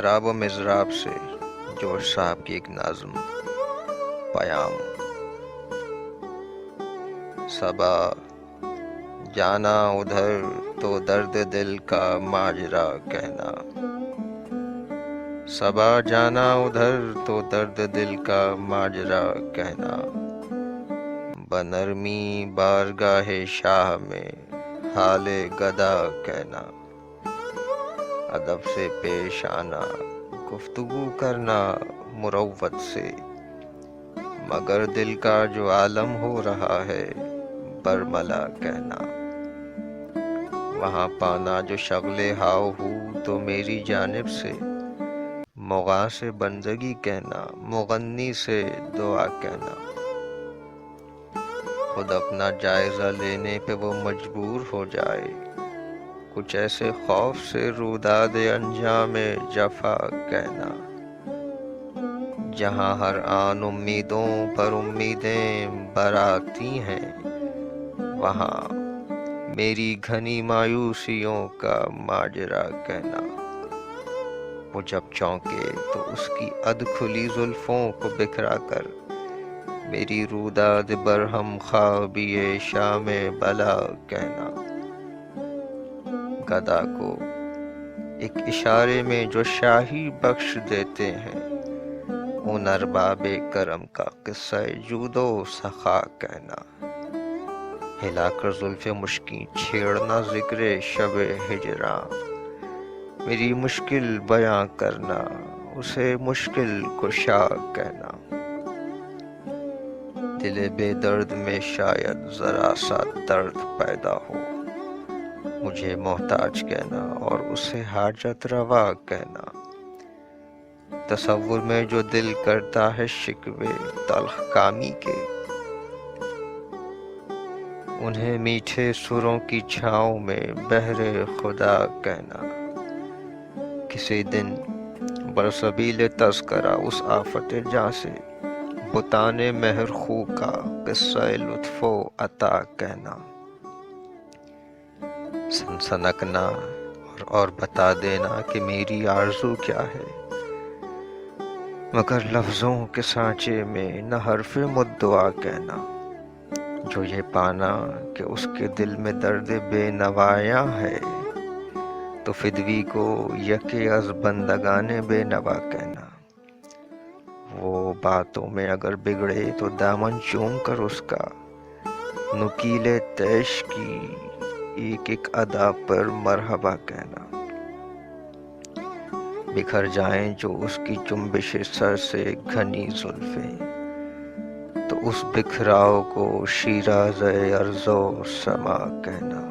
محراب و مضراب سے جوش صاحب کی ایک نظم پیام۔ صبا جانا ادھر تو درد دل کا ماجرا کہنا، صبا جانا ادھر تو درد دل کا ماجرا کہنا، بنرمی بارگاہ شاہ میں حال گدا کہنا، ادب سے پیش آنا گفتگو کرنا مروت سے، مگر دل کا جو عالم ہو رہا ہے برملا کہنا، وہاں پانا جو شغل ہاؤ ہو تو میری جانب سے، مغاں سے بندگی کہنا مغنی سے دعا کہنا، خود اپنا جائزہ لینے پہ وہ مجبور ہو جائے، کچھ ایسے خوف سے روداد انجام جفا کہنا، جہاں ہر آن امیدوں پر امیدیں براتی ہیں، وہاں میری گھنی مایوسیوں کا ماجرا کہنا، وہ جب چونکے تو اس کی اد کھلی زلفوں کو بکھرا کر میری روداد برہم خوابی شام بلا کہنا، گدا کو ایک اشارے میں جو شاہی بخش دیتے ہیں، ان ارباب کرم کا قصہ جود و سخا کہنا، ہلا کر زلف مشکیں چھیڑنا ذکر شب ہجراں، میری مشکل بیاں کرنا اسے مشکل کشا کہنا، دل بے درد میں شاید ذرا سا درد پیدا ہو، مجھے محتاج کہنا اور اسے حاجت روا کہنا، تصور میں جو دل کرتا ہے شکوے تلخ کامی کے، انہیں میٹھے سروں کی چھاؤں میں بہر خدا کہنا، کسی دن برسبیل تذکرہ اس آفت جاں سے بتان مہر خو کا قصہ لطف و عطا کہنا، سنسنکنا اور بتا دینا کہ میری آرزو کیا ہے، مگر لفظوں کے سانچے میں نہ حرف مدعا کہنا، جو یہ پانا کہ اس کے دل میں درد بے نوایاں ہے، تو فدوی کو یکے از بندگان بے نوا کہنا، وہ باتوں میں اگر بگڑے تو دامن چوم کر اس کا نکیل تیش کی ایک ایک ادا پر مرحبا کہنا، بکھر جائیں جو اس کی جنبش سر سے گھنی زلفیں، تو اس بکھراؤ کو شیراز ارض و سما کہنا،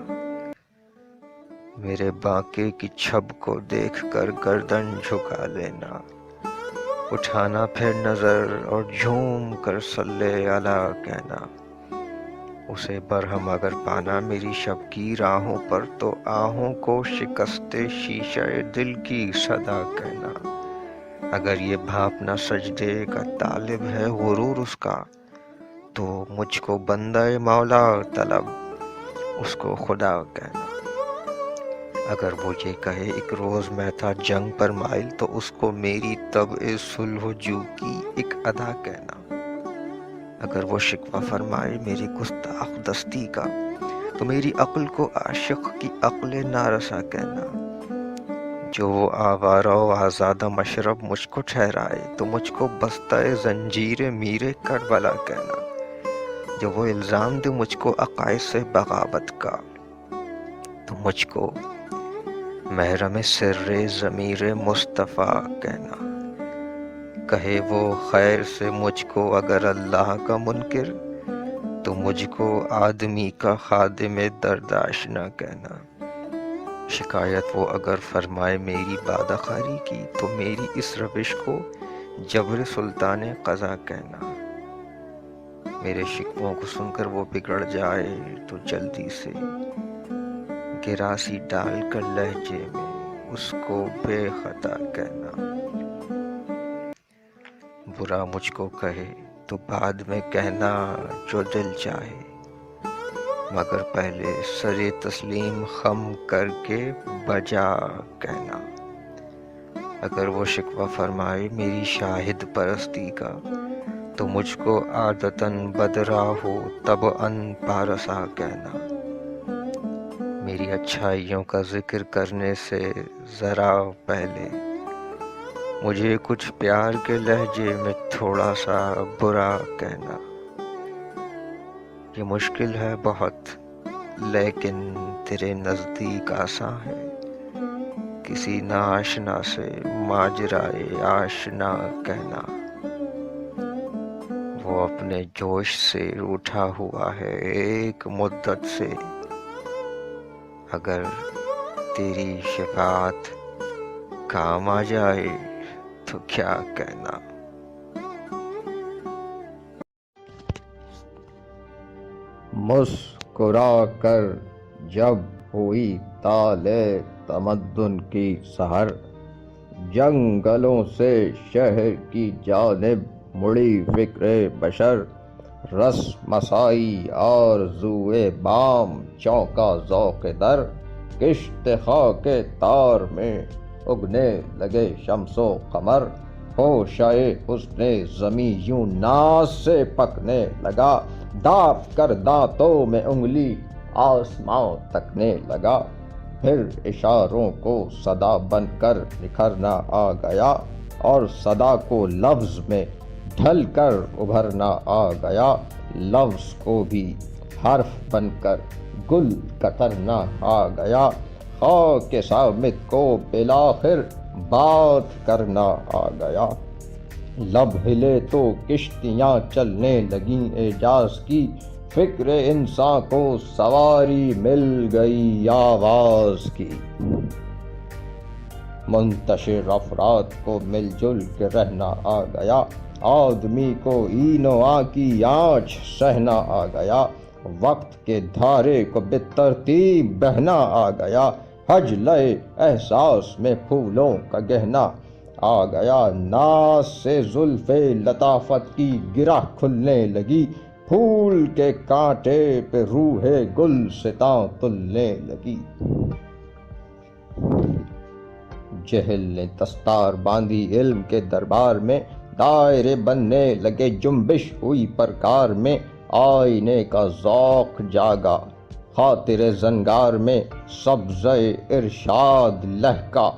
میرے بانکے کی چھب کو دیکھ کر گردن جھکا لینا، اٹھانا پھر نظر اور جھوم کر صلی علی کہنا، اسے برہم اگر پانا میری شب کی راہوں پر تو آہوں کو شکست شیشہ دل کی صدا کہنا، اگر یہ بھاپنا سجدے کا طالب ہے غرور اس کا، تو مجھ کو بندہ مولا طلب اس کو خدا کہنا، اگر وہ یہ کہے ایک روز میں تھا جنگ پر مائل تو اس کو میری طبع صلح و جو کی ایک ادا کہنا، اگر وہ شکوہ فرمائے میری گستاخ دستی کا تو میری عقل کو عاشق کی عقل نارسا کہنا، جو وہ آوارہ و آزادہ مشرب مجھ کو ٹھہرائے تو مجھ کو بستہ زنجیر میر کربلا کہنا، جو وہ الزام دے مجھ کو عقائد سے بغاوت کا تو مجھ کو محرم سر ضمیر مصطفیٰ کہنا، کہے وہ خیر سے مجھ کو اگر اللہ کا منکر تو مجھ کو آدمی کا خادم درد آشنا کہنا، شکایت وہ اگر فرمائے میری بادخاری کی تو میری اس روش کو جبر سلطان قضا کہنا، میرے شکووں کو سن کر وہ بگڑ جائے تو جلدی سے گراسی ڈال کر لہجے میں اس کو بے خطا کہنا، برا مجھ کو کہے تو بعد میں کہنا جو دل چاہے، مگر پہلے سر تسلیم خم کر کے بجا کہنا، اگر وہ شکوہ فرمائے میری شاہد پرستی کا تو مجھ کو عادتاً بدرا ہو طبعاً پارسا کہنا۔ میری اچھائیوں کا ذکر کرنے سے ذرا پہلے مجھے کچھ پیار کے لہجے میں تھوڑا سا برا کہنا۔ یہ مشکل ہے بہت لیکن تیرے نزدیک آساں ہے، کسی ناآشنا سے ماجرائے آشنا کہنا۔ وہ اپنے جوش سے اٹھا ہوا ہے ایک مدت سے، اگر تیری شفاعت کام آ جائے تو کیا کہنا۔ مسکرا کر جب ہوئی طالع تمدن کی سحر، جنگلوں سے شہر کی جانب مڑی فکر بشر، رس مسائی آرزوئے بام چونکا ذوق در، کشت خاک تار میں اگنے لگے شمس و قمر، ہوشائے حسن زمیں یوں ناز سے پکنے لگا، داب کر دانتوں میں انگلی آسماں تکنے لگا، پھر اشاروں کو صدا بن کر نکھرنا آ گیا، اور صدا کو لفظ میں ڈھل کر ابھرنا آ گیا، لفظ کو بھی حرف بن کر گل کترنا آ گیا، خاک صامت کو بالآخر بات کرنا آ گیا، لب ہلے تو کشتیاں چلنے لگیں اعجاز کی، فکر انسان کو سواری مل گئی آواز کی، منتشر افراد کو مل جل کے رہنا آ گیا، آدمی کو این و آ کی آنچ سہنا آ گیا، وقت کے دھارے کو بے ترتیب بہنا آ گیا، حج لئے احساس میں پھولوں کا گہنا آ گیا، ناز سے زلف لطافت کی گرہ کھلنے لگی، پھول کے کانٹے پہ روح گلستاں تلنے لگی، جہل نے دستار باندھی علم کے دربار میں، دائرے بننے لگے جنبش ہوئی پرکار میں، آئینے کا ذوق جاگا خاطر زنگار میں، سبزہ ارشاد لہکا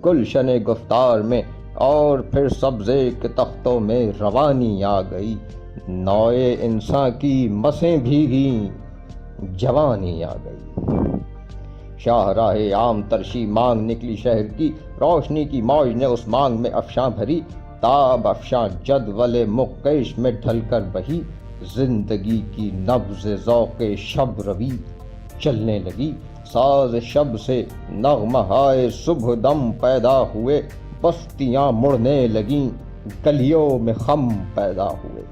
گلشن گفتار میں، اور پھر سبزے کے تختوں میں روانی آ گئی، نوئے انسان کی مسیں بھیگیں جوانی آ گئی، شاہراہ عام ترشی مانگ نکلی شہر کی، روشنی کی موج نے اس مانگ میں افشاں بھری، تاب افشاں جدول مکیش میں ڈھل کر بہی، زندگی کی نبض ذوق شب روی چلنے لگی، ساز شب سے نغمہائے صبح دم پیدا ہوئے، بستیاں مڑنے لگیں گلیوں میں خم پیدا ہوئے،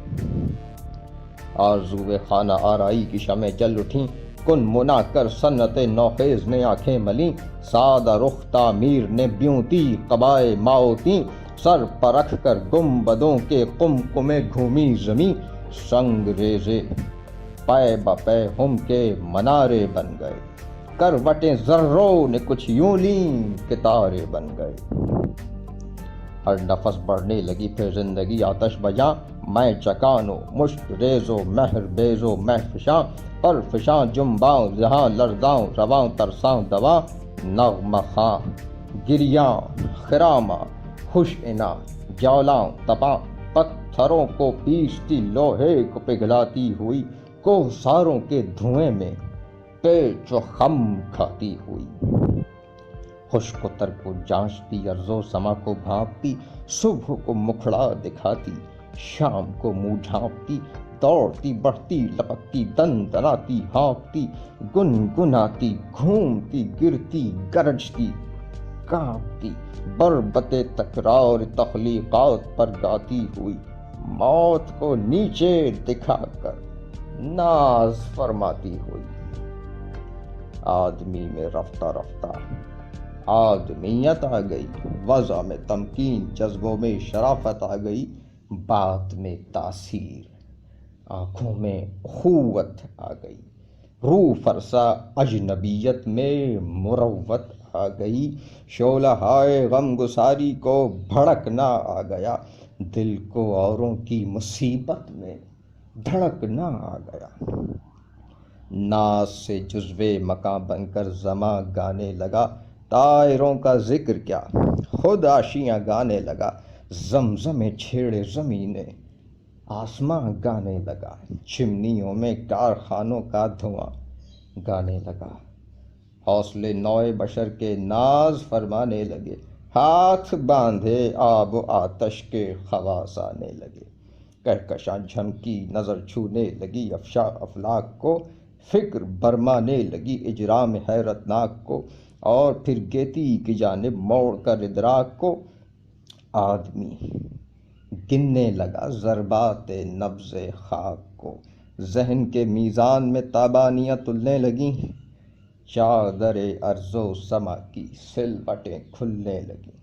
آرزوئے خانہ آرائی کی شمع جل اٹھیں، کن منا کر صنعت نوخیز نے آنکھیں ملیں، سادہ رخ تعمیر نے بیونتی قبائے ماؤتیں، سر پر رکھ کر گنبدوں کے قمقمے گھومی زمیں، سنگ ریزے پے بپے ہم کے منارے بن گئے، کروٹیں ذروں نے کچھ یوں لیں کہ تارے بن گئے، ہر نفس بڑھنے لگی پھر زندگی آتش بجاں، میں چکانو مشت ریزو مہر بیزو محفشاں، پر فشاں جنباں جہاں لرزاں رواں ترساں دواں، نغمہ خاں گریاں خراماں خوش اناں جولاں تپاں، پتھروں کو پیستی لوہے کو پگھلاتی ہوئی، کوہساروں کے دھوئیں میں پیچ و خم کھاتی ہوئی، خشک و تر کو جانچتی ارض و سما کو بھانپتی، صبح کو مکھڑا دکھاتی شام کو منہ ڈھانپتی، دوڑتی بڑھتی لپکتی دندناتی ہانپتی، گنگناتی گھومتی گرتی گرجتی کانپتی، بربط تکرار تخلیقات پر گاتی ہوئی، موت کو نیچے دکھا کر ناز فرماتی ہوئی، آدمی میں رفتہ رفتہ آدمیت آ گئی، وضع میں تمکین جذبوں میں شرافت آ گئی، بات میں تاثیر آنکھوں میں اخوت آ گئی، روح فرسا اجنبیت میں مروت کھا گئی، شعلہ ہائے غم گساری کو بھڑکنا آ گیا، دل کو اوروں کی مصیبت میں دھڑکنا آ گیا۔ ناز سے جزوے مکاں بن کر زماں گانے لگا، طائروں کا ذکر کیا خود آشیاں گانے لگا، زمزم چھیڑے زمینے آسماں گانے لگا، چمنیوں میں کارخانوں کا دھواں گانے لگا، حوصلے نوئے بشر کے ناز فرمانے لگے، ہاتھ باندھے آب و آتش کے خواص آنے لگے، کہکشاں جھمکی نظر چھونے لگی افشا افلاک کو، فکر برمانے لگی اجرام حیرت ناک کو، اور پھر گیتی کی جانب موڑ کر ادراک کو، آدمی گننے لگا ضربات نبض خاک کو، ذہن کے میزان میں تابانیاں تلنے لگیں، چادر ارض و سما کی سلوٹیں کھلنے لگیں،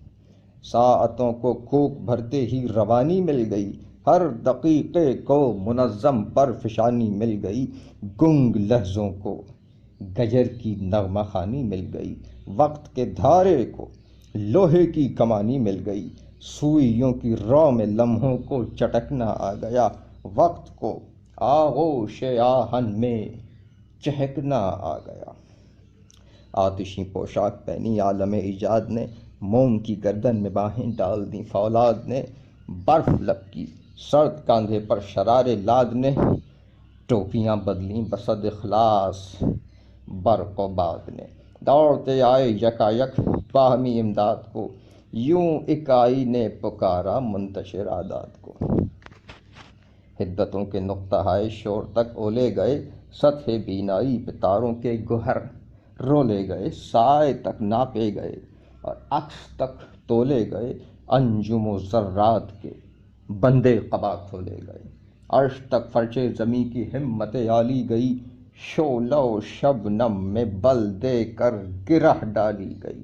ساعتوں کو کوک بھرتے ہی روانی مل گئی، ہر دقیقے کو منظم پرفشانی مل گئی، گنگ لہجوں کو گجر کی نغمہ خوانی مل گئی، وقت کے دھارے کو لوہے کی کمانی مل گئی، سوئیوں کی رو میں لمحوں کو چٹکنا آ گیا، وقت کو آغوش آہن میں چہکنا آ گیا۔ آتشی پوشاک پہنی عالم ایجاد نے، موم کی گردن میں باہیں ڈال دیں فولاد نے، برف لپکی سرد کاندھے پر شرار لاد نے، ٹوپیاں بدلیں بصد اخلاص برق و باد نے، دوڑتے آئے یکایک باہمی امداد کو، یوں اکائی نے پکارا منتشر عادات کو، حدتوں کے نقطہ ہائے شور تک اولے گئے، سطح بینائی پہ تاروں کے گوہر رولے گئے، سائے تک ناپے گئے اور عکس تک تولے گئے، انجم و ذرات کے بندے قبا کھولے گئے، عرش تک فرشِ زمیں کی ہمت عالی گئی، شعلہ و شبنم میں بل دے کر گرہ ڈالی گئی۔